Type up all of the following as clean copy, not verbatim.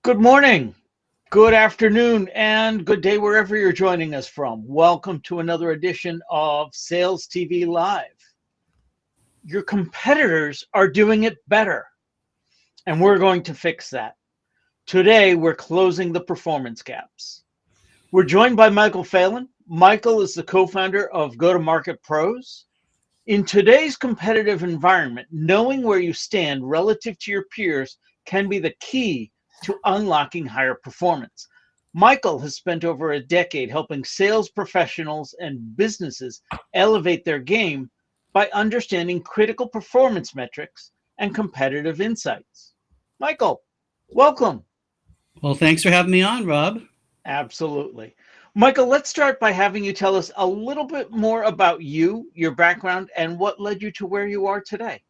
Good morning, good afternoon, and good day wherever you're joining us from. Welcome to another edition of Sales TV Live. Your competitors are doing it better, and we're going to fix that. Today, we're closing the performance gaps. We're joined by Michael Phelan. Michael is the co-founder of Go-to-Market Pros. In today's competitive environment, knowing where you stand relative to your peers can be the key to unlocking higher performance. Michael has spent over a decade helping sales professionals and businesses elevate their game by understanding critical performance metrics and competitive insights. Michael, welcome. Well, thanks for having me on, Rob. Absolutely. Michael, let's start by having you tell us a little bit more about you, your background, and what led you to where you are today.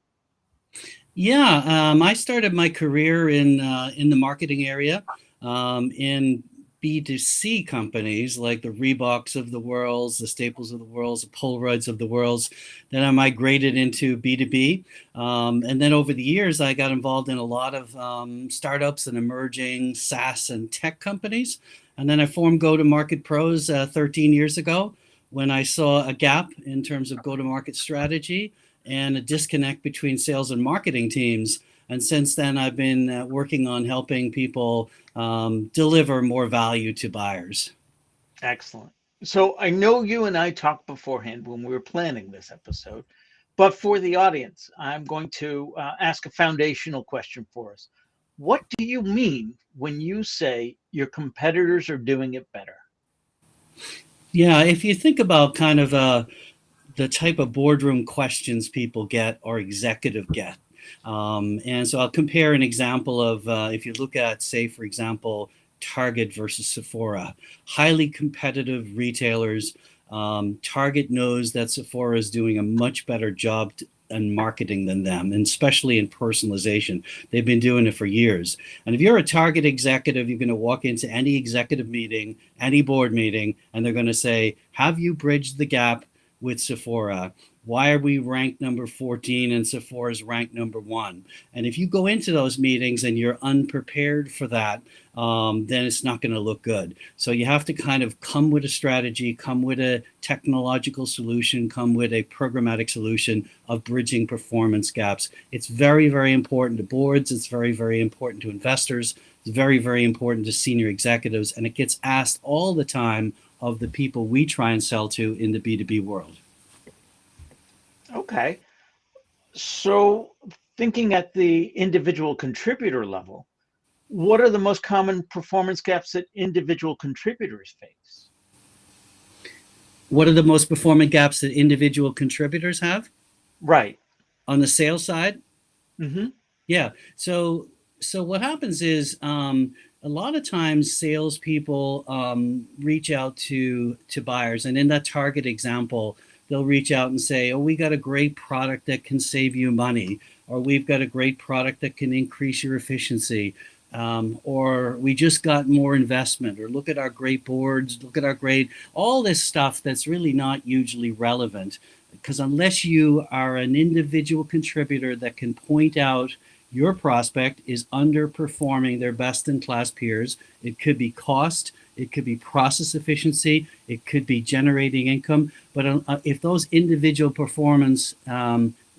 Yeah, I started my career in the marketing area, in B2C companies like the Reeboks of the world, the Staples of the world, the Polaroids of the world. Then I migrated into B2B. And then over the years, I got involved in a lot of startups and emerging SaaS and tech companies. And then I formed Go-to-Market Pros 13 years ago when I saw a gap in terms of go-to-market strategy and a disconnect between sales and marketing teams. And since then, I've been working on helping people deliver more value to buyers. Excellent. So I know you and I talked beforehand when we were planning this episode, but for the audience, I'm going to ask a foundational question for us. What do you mean when you say your competitors are doing it better? Yeah, if you think about kind of the type of boardroom questions people get or executive get. And so I'll compare an example of if you look at, say, for example, Target versus Sephora, highly competitive retailers. Target knows that Sephora is doing a much better job in marketing than them, and especially in personalization. They've been doing it for years. And if you're a Target executive, you're going to walk into any executive meeting, any board meeting, and they're going to say, have you bridged the gap with Sephora? Why are we ranked number 14 and Sephora's ranked number 1? And if you go into those meetings and you're unprepared for that, then it's not going to look good. So you have to kind of come with a strategy, come with a technological solution, come with a programmatic solution of bridging performance gaps. It's very, very important to boards. It's very, very important to investors. It's very, very important to senior executives. And it gets asked all the time of the people we try and sell to in the B2B world. Okay. So thinking at the individual contributor level, what are the most common performance gaps that individual contributors face? What are the most performant gaps that individual contributors have? Right. On the sales side? Mm-hmm. Yeah. So what happens is a lot of times salespeople reach out to buyers, and in that Target example, they'll reach out and say, "Oh, we got a great product that can save you money," or "We've got a great product that can increase your efficiency," or "We just got more investment," or "Look at our great boards, look at our great," all this stuff that's really not hugely relevant. Because unless you are an individual contributor that can point out your prospect is underperforming their best-in-class peers, it could be cost, it could be process efficiency, it could be generating income. But if those individual performance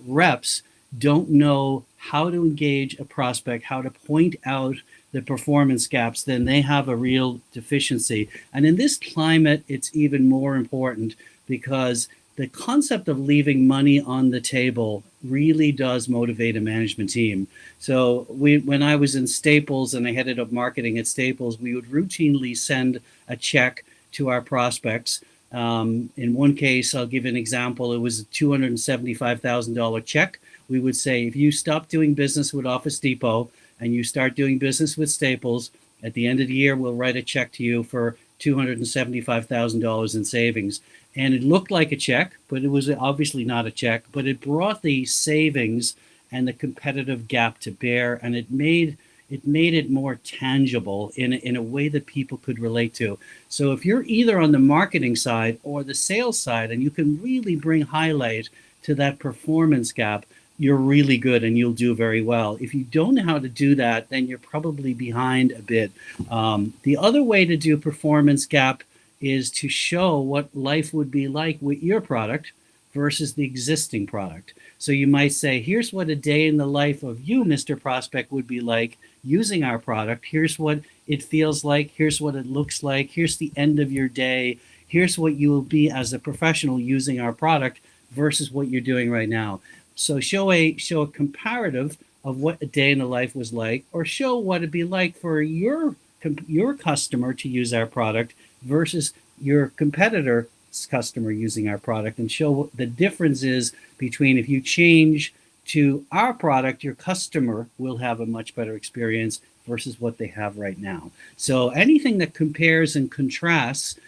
reps don't know how to engage a prospect, how to point out the performance gaps, then they have a real deficiency. And in this climate, it's even more important because the concept of leaving money on the table really does motivate a management team. So when I was in Staples and I headed up marketing at Staples, we would routinely send a check to our prospects. In one case, I'll give an example. It was a $275,000 check. We would say, if you stop doing business with Office Depot and you start doing business with Staples, at the end of the year, we'll write a check to you for $275,000 in savings. And it looked like a check, but it was obviously not a check, but it brought the savings and the competitive gap to bear, and it made it more tangible in a way that people could relate to. So if you're either on the marketing side or the sales side, and you can really bring highlight to that performance gap, you're really good and you'll do very well. If you don't know how to do that, then you're probably behind a bit. The other way to do performance gap is to show what life would be like with your product versus the existing product. So you might say, here's what a day in the life of you, Mr. Prospect, would be like using our product. Here's what it feels like. Here's what it looks like. Here's the end of your day. Here's what you will be as a professional using our product versus what you're doing right now. So show a comparative of what a day in the life was like, or show what it'd be like for your customer to use our product versus your competitor's customer using our product, and show what the difference is between if you change to our product, your customer will have a much better experience versus what they have right now. So anything that compares and contrasts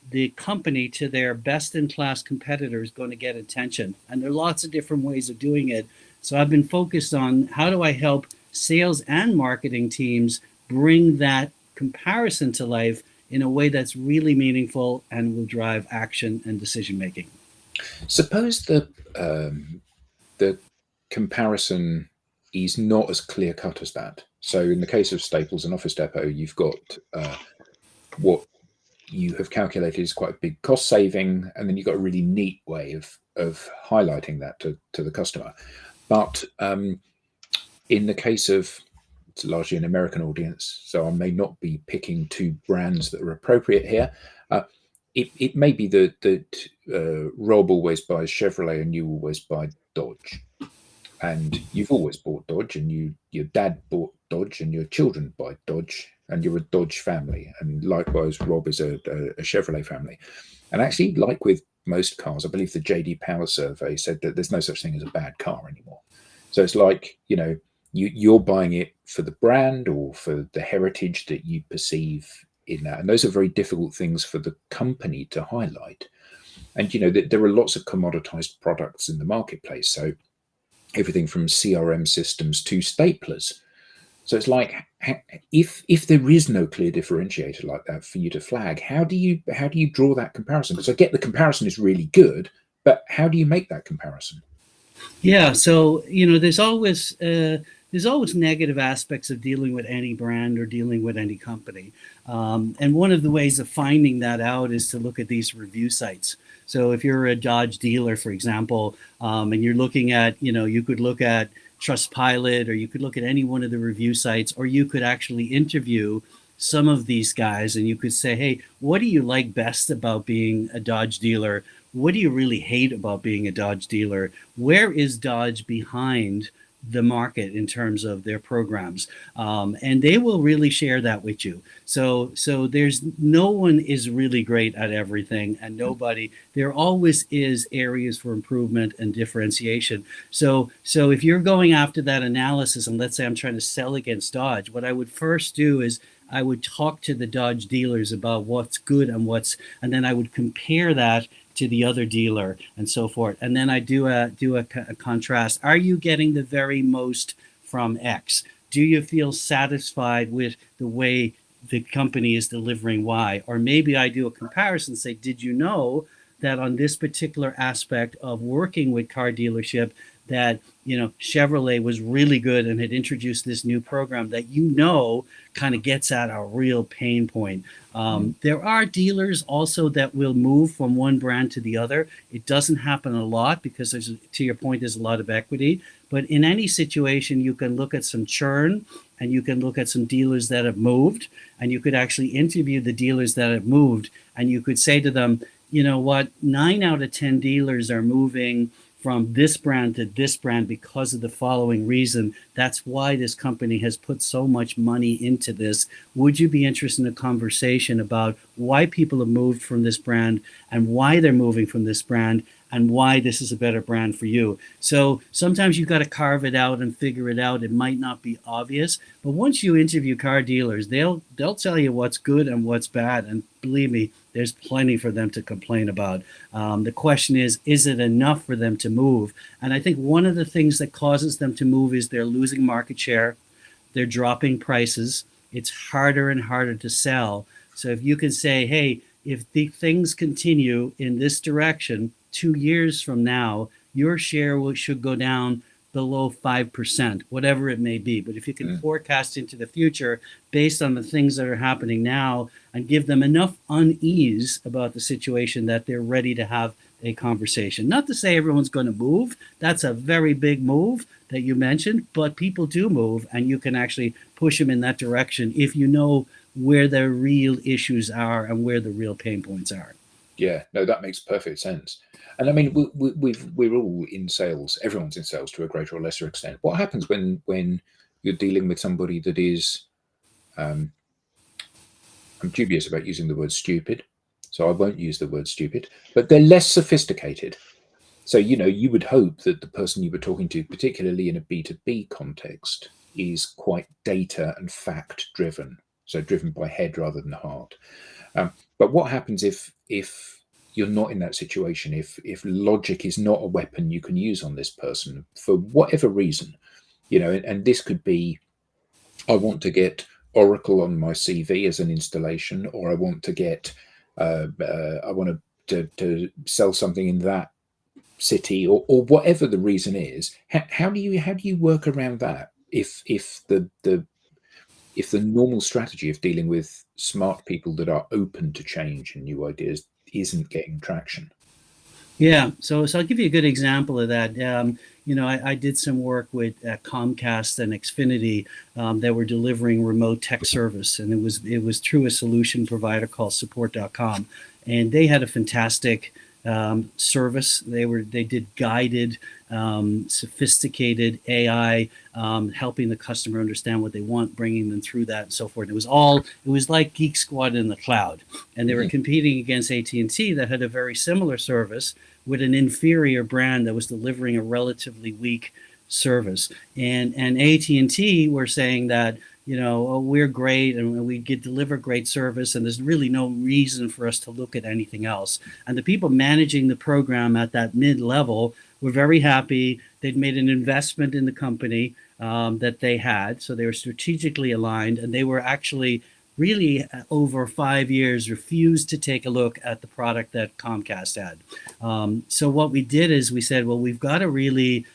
the company to their best-in-class competitor is going to get attention. And there are lots of different ways of doing it. So I've been focused on how do I help sales and marketing teams bring that comparison to life in a way that's really meaningful and will drive action and decision making. Suppose the comparison is not as clear cut as that. So in the case of Staples and Office Depot, you've got what you have calculated is quite a big cost saving, and then you've got a really neat way of highlighting that to the customer. But in the case of, it's largely an American audience, so I may not be picking two brands that are appropriate here. It may be that Rob always buys Chevrolet and you always buy Dodge, and you've always bought Dodge, and your dad bought Dodge, and your children buy Dodge, and you're a Dodge family, and likewise Rob is a Chevrolet family. And actually, like with most cars, I believe the JD Power survey said that there's no such thing as a bad car anymore. So it's like, you're buying it for the brand or for the heritage that you perceive in that, and those are very difficult things for the company to highlight. And there are lots of commoditized products in the marketplace, so everything from CRM systems to staplers. So it's like, if there is no clear differentiator like that for you to flag, how do you draw that comparison? Because I get the comparison is really good, but how do you make that comparison? Yeah, so there's always negative aspects of dealing with any brand or dealing with any company, and one of the ways of finding that out is to look at these review sites. So if you're a Dodge dealer, for example, and you're looking at, you could look at Trustpilot, or you could look at any one of the review sites, or you could actually interview some of these guys, and you could say, hey, what do you like best about being a Dodge dealer? What do you really hate about being a Dodge dealer? Where is Dodge behind the market in terms of their programs? And they will really share that with you. So there's no one is really great at everything, and there always is areas for improvement and differentiation. So if you're going after that analysis, and let's say I'm trying to sell against Dodge, what I would first do is I would talk to the Dodge dealers about what's good and then I would compare that to the other dealer and so forth. And then I do a contrast. Are you getting the very most from X? Do you feel satisfied with the way the company is delivering Y? Or maybe I do a comparison, say, did you know that on this particular aspect of working with car dealership that Chevrolet was really good and had introduced this new program that kind of gets at a real pain point. There are dealers also that will move from one brand to the other. It doesn't happen a lot because to your point, there's a lot of equity. But in any situation, you can look at some churn, and you can look at some dealers that have moved, and you could actually interview the dealers that have moved, and you could say to them, 9 out of 10 dealers are moving from this brand to this brand because of the following reason. That's why this company has put so much money into this. Would you be interested in a conversation about why people have moved from this brand and why they're moving from this brand and why this is a better brand for you? So sometimes you've got to carve it out and figure it out. It might not be obvious, but once you interview car dealers, they'll tell you what's good and what's bad. And believe me, there's plenty for them to complain about. The question is it enough for them to move? And I think one of the things that causes them to move is they're losing market share. They're dropping prices. It's harder and harder to sell. So if you can say, hey, if the things continue in this direction, 2 years from now, your share should go down below 5%, whatever it may be. But if you can forecast into the future based on the things that are happening now and give them enough unease about the situation that they're ready to have a conversation. Not to say everyone's going to move. That's a very big move that you mentioned, but people do move, and you can actually push them in that direction if you know where their real issues are and where the real pain points are. Yeah, no, that makes perfect sense. And I mean, we're all in sales. Everyone's in sales to a greater or lesser extent. What happens when you're dealing with somebody that is, I'm dubious about using the word stupid, so I won't use the word stupid, but they're less sophisticated. So, you would hope that the person you were talking to, particularly in a B2B context, is quite data and fact driven. So driven by head rather than heart. But what happens if you're not in that situation, if logic is not a weapon you can use on this person for whatever reason, and this could be, I want to get Oracle on my CV as an installation, or I want to get, I want to sell something in that city, or whatever the reason is. How do you work around that if the normal strategy of dealing with smart people that are open to change and new ideas isn't getting traction? Yeah, so I'll give you a good example of that. I did some work with Comcast and Xfinity that were delivering remote tech service, and it was through a solution provider called support.com, and they had a fantastic service. They did guided, sophisticated AI, helping the customer understand what they want, bringing them through that, and so forth. It was like Geek Squad in the cloud, and they were competing against AT&T that had a very similar service with an inferior brand that was delivering a relatively weak service. And AT&T were saying that, we're great and we deliver great service, and there's really no reason for us to look at anything else. And the people managing the program at that mid-level were very happy. They'd made an investment in the company that they had, so they were strategically aligned, and they were actually really over 5 years refused to take a look at the product that Comcast had. So what we did is we said, well, we've got to really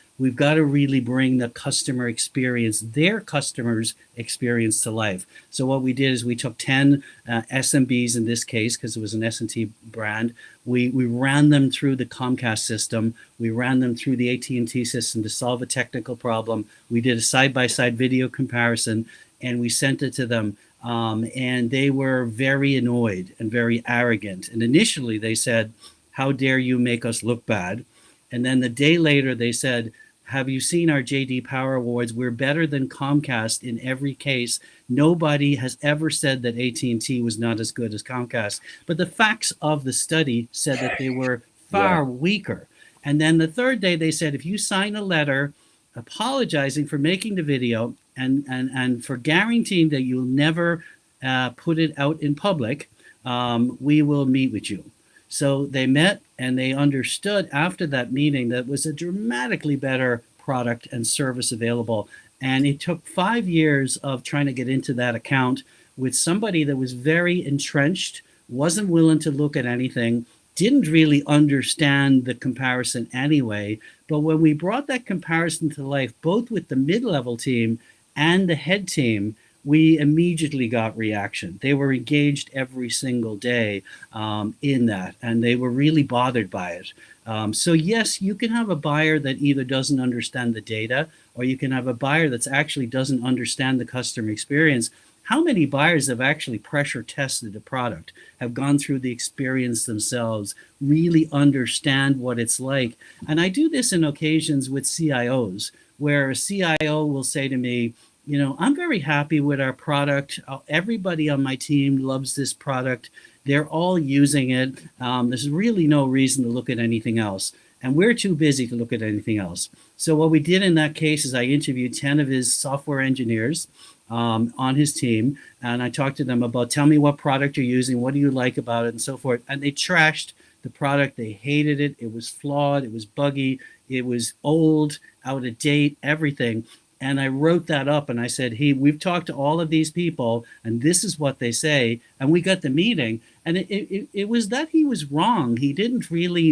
bring the customer experience, their customers' experience, to life. So what we did is we took 10 SMBs in this case, because it was an S&T brand. We ran them through the Comcast system. We ran them through the AT&T system to solve a technical problem. We did a side-by-side video comparison, and we sent it to them. And they were very annoyed and very arrogant. And initially they said, "How dare you make us look bad?" And then the day later they said, "Have you seen our JD Power Awards? We're better than Comcast in every case. Nobody has ever said that AT&T was not as good as Comcast." But the facts of the study said that they were far weaker. And then the third day they said, "If you sign a letter apologizing for making the video and for guaranteeing that you'll never put it out in public, we will meet with you." So they met, and they understood after that meeting that it was a dramatically better product and service available. And it took 5 years of trying to get into that account with somebody that was very entrenched, wasn't willing to look at anything, didn't really understand the comparison anyway. But when we brought that comparison to life, both with the mid-level team and the head team, we immediately got reaction. They were engaged every single day in that, and they were really bothered by it. So yes, you can have a buyer that either doesn't understand the data, or you can have a buyer that actually doesn't understand the customer experience. How many buyers have actually pressure tested a product, have gone through the experience themselves, really understand what it's like? And I do this in occasions with CIOs, where a CIO will say to me, "I'm very happy with our product. Everybody on my team loves this product. They're all using it. There's really no reason to look at anything else. And we're too busy to look at anything else." So what we did in that case is I interviewed 10 of his software engineers on his team, and I talked to them about, "Tell me what product you're using, what do you like about it," and so forth. And they trashed the product. They hated it. It was flawed. It was buggy. It was old, out of date, everything. And I wrote that up, and I said, "Hey, we've talked to all of these people, and this is what they say." And we got the meeting, And it was that he was wrong. He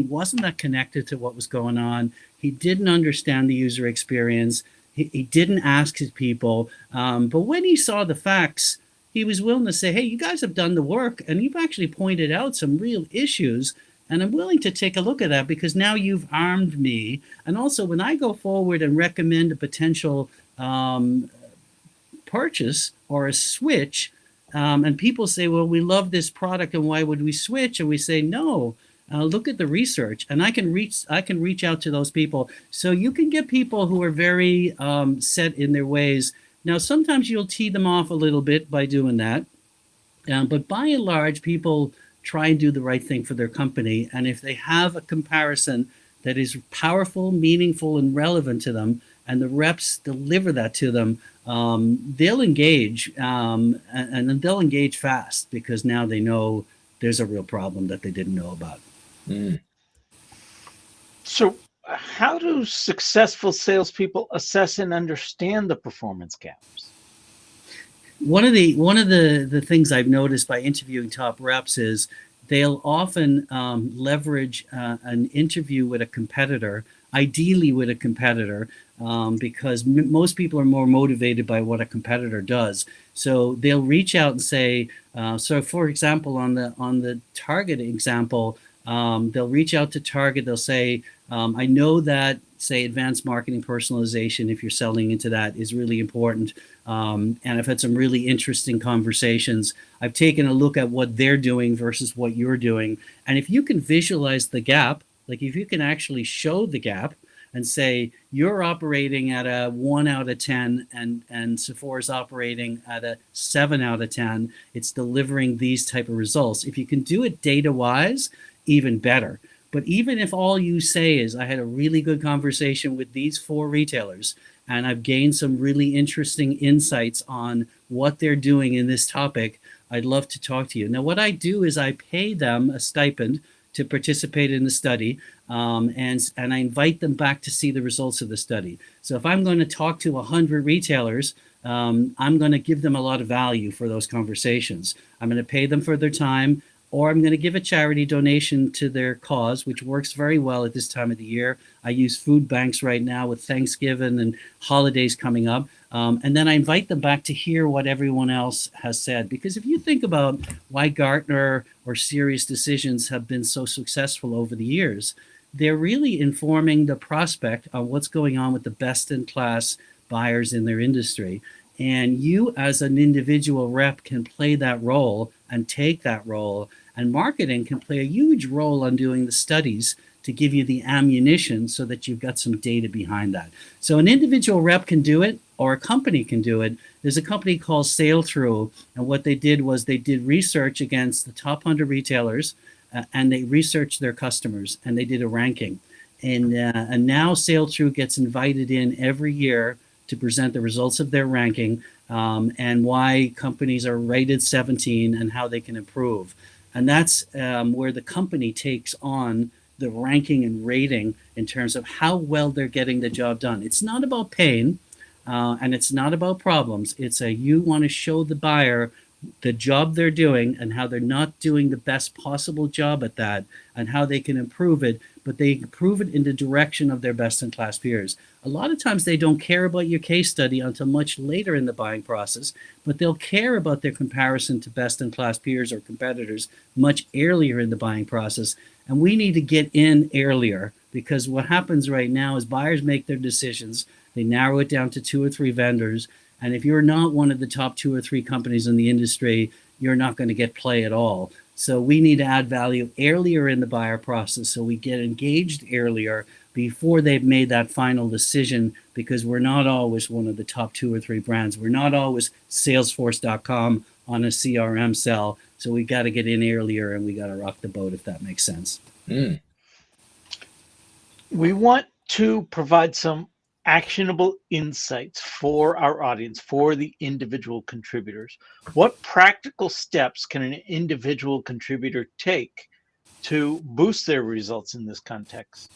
wasn't that connected to what was going on. He didn't understand the user experience. He didn't ask his people. But when he saw the facts, he was willing to say, hey, you guys have done the work and you've actually pointed out some real issues. And I'm willing to take a look at that because now you've armed me. And also, when I go forward and recommend a potential purchase or a switch, and people say, well, we love this product and why would we switch? And we say, no, look at the research. And I can reach out to those people. So you can get people who are very set in their ways. Now, sometimes you'll tee them off a little bit by doing that. But by and large, people try and do the right thing for their company. And if they have a comparison that is powerful, meaningful, and relevant to them, and the reps deliver that to them, they'll engage, and they'll engage fast because now they know there's a real problem that they didn't know about. So how do successful salespeople assess and understand the performance gaps? One of the things I've noticed by interviewing top reps is they'll often leverage an interview with a competitor, ideally with a competitor, because most people are more motivated by what a competitor does. So they'll reach out and say, so for example, on the Target example, they'll reach out to Target. They'll say, I know that, say, advanced marketing personalization, if you're selling into that, is really important. And I've had some really interesting conversations. I've taken a look at what they're doing versus what you're doing. And if you can visualize the gap, like if you can actually show the gap and say, you're operating at a 1 out of 10 and Sephora's operating at a 7 out of 10, it's delivering these type of results. If you can do it data-wise, even better. But even if all you say is, I had a really good conversation with these 4 retailers, and I've gained some really interesting insights on what they're doing in this topic, I'd love to talk to you. Now, what I do is I pay them a stipend to participate in the study, and I invite them back to see the results of the study. So if I'm going to talk to 100 retailers, I'm going to give them a lot of value for those conversations. I'm going to pay them for their time, or I'm going to give a charity donation to their cause, which works very well at this time of the year. I use food banks right now with Thanksgiving and holidays coming up. And then I invite them back to hear what everyone else has said. Because if you think about why Gartner or Serious Decisions have been so successful over the years, they're really informing the prospect on what's going on with the best-in-class buyers in their industry. And you as an individual rep can play that role and take that role. And marketing can play a huge role on doing the studies to give you the ammunition so that you've got some data behind that. So an individual rep can do it, or a company can do it. There's a company called SalesTV, and what they did was they did research against the top 100 retailers, and they researched their customers, and they did a ranking. And now SalesTV gets invited in every year to present the results of their ranking, and why companies are rated 17 and how they can improve. And that's where the company takes on the ranking and rating in terms of how well they're getting the job done. It's not about pain, and it's not about problems. It's you want to show the buyer the job they're doing and how they're not doing the best possible job at that and how they can improve it, but they improve it in the direction of their best-in-class peers. A lot of times they don't care about your case study until much later in the buying process, but they'll care about their comparison to best-in-class peers or competitors much earlier in the buying process. And we need to get in earlier, because what happens right now is buyers make their decisions. They narrow it down to 2 or 3 vendors. And if you're not one of the top 2 or 3 companies in the industry, you're not going to get play at all. So we need to add value earlier in the buyer process so we get engaged earlier before they've made that final decision, because we're not always one of the top 2 or 3 brands. We're not always Salesforce.com on a CRM cell. So we got to get in earlier and we got to rock the boat, if that makes sense. We want to provide some actionable insights for our audience, for the individual contributors. What practical steps can an individual contributor take to boost their results in this context?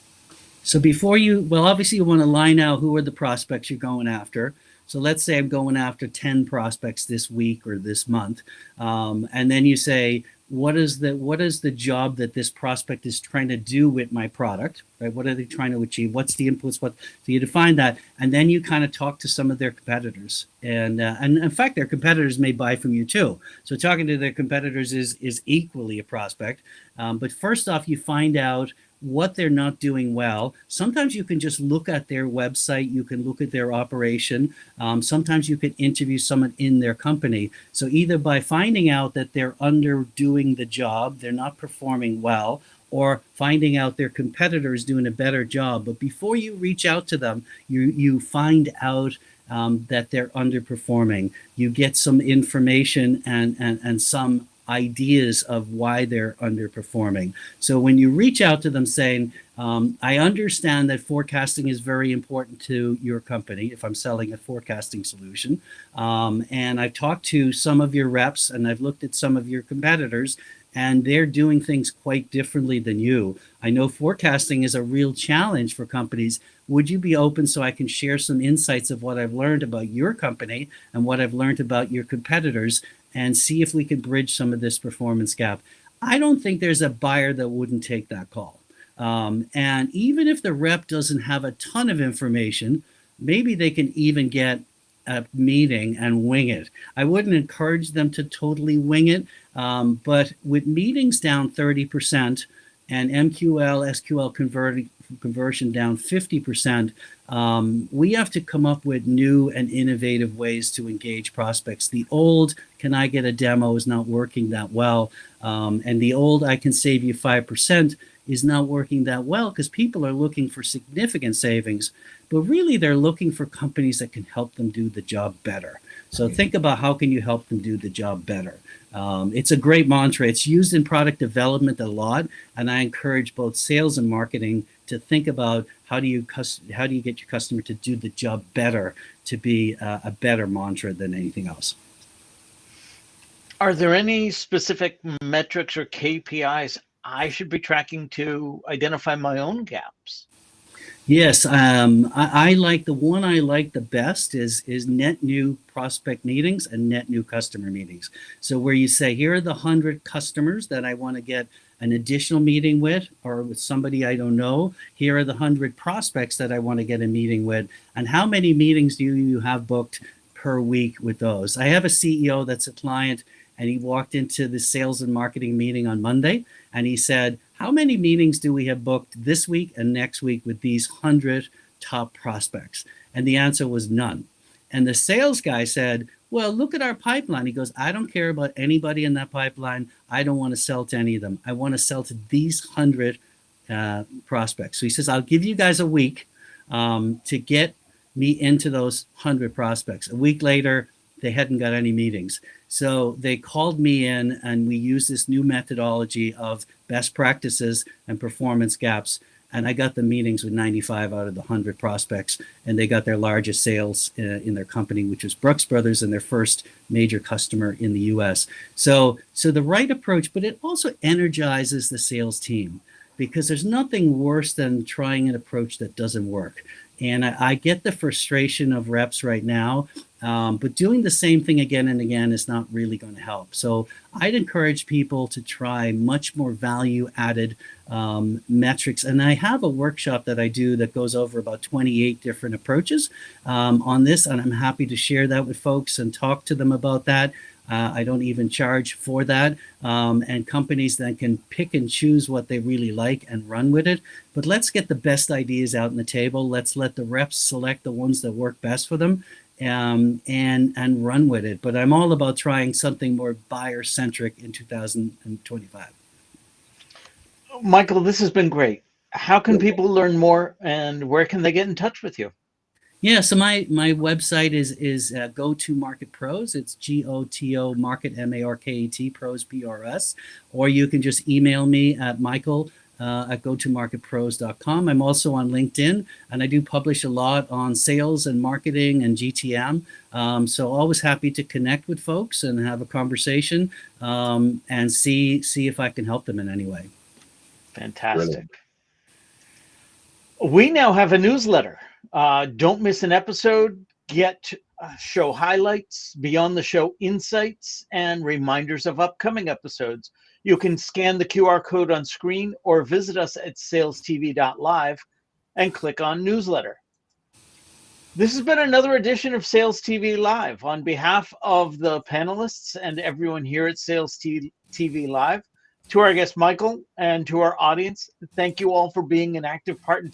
So obviously you want to line out who are the prospects you're going after. So let's say I'm going after 10 prospects this week or this month. And then you say, what is the job that this prospect is trying to do with my product, right? What are they trying to achieve? What's the inputs? What, so you define that, and then you kind of talk to some of their competitors, and in fact, their competitors may buy from you too. So talking to their competitors is equally a prospect. But first off, you find out what they're not doing well. Sometimes you can just look at their website, you can look at their operation. Sometimes you can interview someone in their company. So either by finding out that they're underdoing the job, they're not performing well, or finding out their competitor is doing a better job. But before you reach out to them, you find out that they're underperforming. You get some information and some ideas of why they're underperforming. So when you reach out to them saying, I understand that forecasting is very important to your company if I'm selling a forecasting solution. And I've talked to some of your reps and I've looked at some of your competitors and they're doing things quite differently than you. I know forecasting is a real challenge for companies. Would you be open so I can share some insights of what I've learned about your company and what I've learned about your competitors and see if we can bridge some of this performance gap? I don't think there's a buyer that wouldn't take that call. And even if the rep doesn't have a ton of information, maybe they can even get a meeting and wing it. I wouldn't encourage them to totally wing it, but with meetings down 30% and MQL, SQL conversion down 50%, we have to come up with new and innovative ways to engage prospects. The old, can I get a demo, is not working that well. And the old, I can save you 5%, is not working that well because people are looking for significant savings, but really they're looking for companies that can help them do the job better. So think about how can you help them do the job better. It's a great mantra. It's used in product development a lot, and I encourage both sales and marketing to think about how do you get your customer to do the job better, to be a better mantra than anything else. Are there any specific metrics or KPIs I should be tracking to identify my own gaps? Yes, I like the one I like the best is net new prospect meetings and net new customer meetings. So where you say, here are the 100 customers that I want to get an additional meeting with, or with somebody I don't know. Here are the 100 prospects that I want to get a meeting with, and how many meetings do you have booked per week with those? I have a CEO that's a client, and he walked into the sales and marketing meeting on Monday, and he said, how many meetings do we have booked this week and next week with these 100 top prospects? And the answer was none. And the sales guy said, well, look at our pipeline. He goes, I don't care about anybody in that pipeline. I don't want to sell to any of them. I want to sell to these 100 prospects. So he says, I'll give you guys a week to get me into those 100 prospects. A week later, they hadn't got any meetings. So they called me in and we used this new methodology of best practices and performance gaps. And I got the meetings with 95 out of the 100 prospects, and they got their largest sales in their company, which was Brooks Brothers, and their first major customer in the US. So the right approach, but it also energizes the sales team, because there's nothing worse than trying an approach that doesn't work. And I get the frustration of reps right now, but doing the same thing again and again is not really going to help. So I'd encourage people to try much more value-added metrics. And I have a workshop that I do that goes over about 28 different approaches on this, and I'm happy to share that with folks and talk to them about that. I don't even charge for that. And companies then can pick and choose what they really like and run with it. But let's get the best ideas out on the table. Let's let the reps select the ones that work best for them and run with it. But I'm all about trying something more buyer-centric in 2025. Michael, this has been great. How can people learn more, and where can they get in touch with you? Yeah, so my website is Go-To Market Pros. It's GOTO Market MARKET Pros PRS, or you can just email me at Michael at gotomarketpros.com. I'm also on LinkedIn, and I do publish a lot on sales and marketing and GTM. So always happy to connect with folks and have a conversation and see if I can help them in any way. Fantastic. Brilliant. We now have a newsletter. Don't miss an episode. get show highlights, beyond the show insights, and reminders of upcoming episodes. You can scan the QR code on screen or visit us at SalesTV.live and click on newsletter. This has been another edition of Sales TV Live. On behalf of the panelists and everyone here at Sales TV Live, to our guest Michael and to our audience, thank you all for being an active part in today's